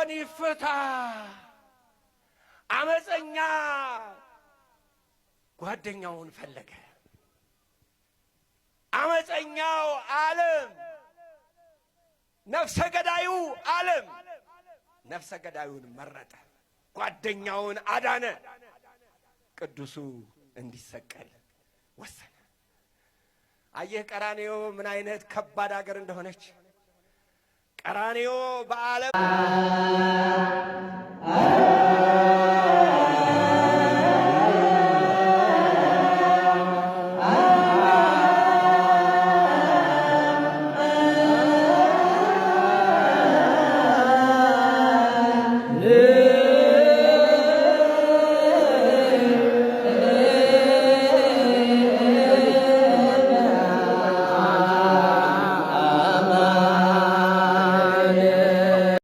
ቋንቋን ይፍታ። አመፀኛ ጓደኛውን ፈለገ። አመፀኛው ዓለም ነፍሰ ገዳዩ ዓለም ነፍሰ ገዳዩን መረጠ፣ ጓደኛውን አዳነ። ቅዱሱ እንዲሰቀል ወሰነ። አየህ ቀራንዮ ምን አይነት ከባድ አገር እንደሆነች። ቀራንዮ በዓለም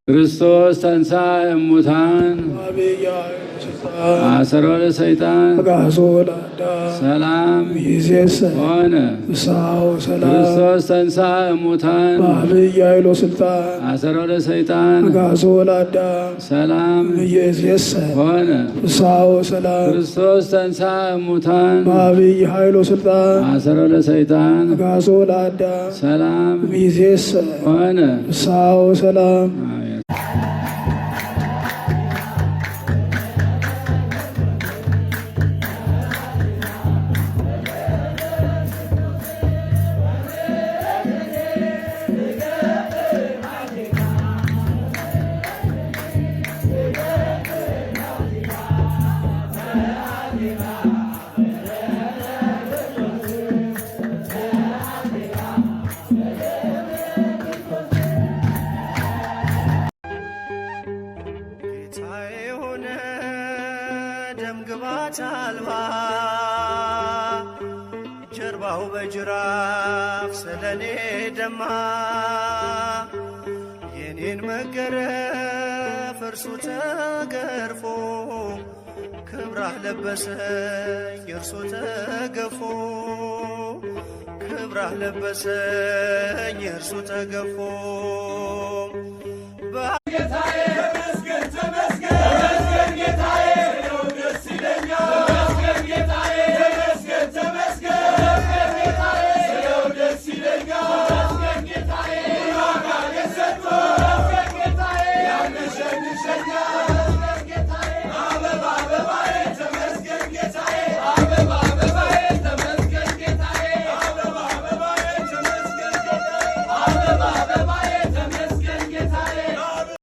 ክርስቶስ ተንሥአ እሙታን አሰሮ ለሰይጣን ሰላም ሆነ። ክርስቶስ ተንሥአ እሙታን አሰሮ ለሰይጣን ሰላም ሆነ። ክርስቶስ ተንሥአ እሙታን አሰሮ ለሰይጣን ሰላም ሆነ። ደምግባት አልባ ጀርባው በጅራፍ ስለኔ ደማ የኔን መገረፍ እርሱ ተገርፎ ክብራህ ለበሰኝ እርሱ ተገፎ ክብራህ ለበሰኝ እርሱ ተገፎ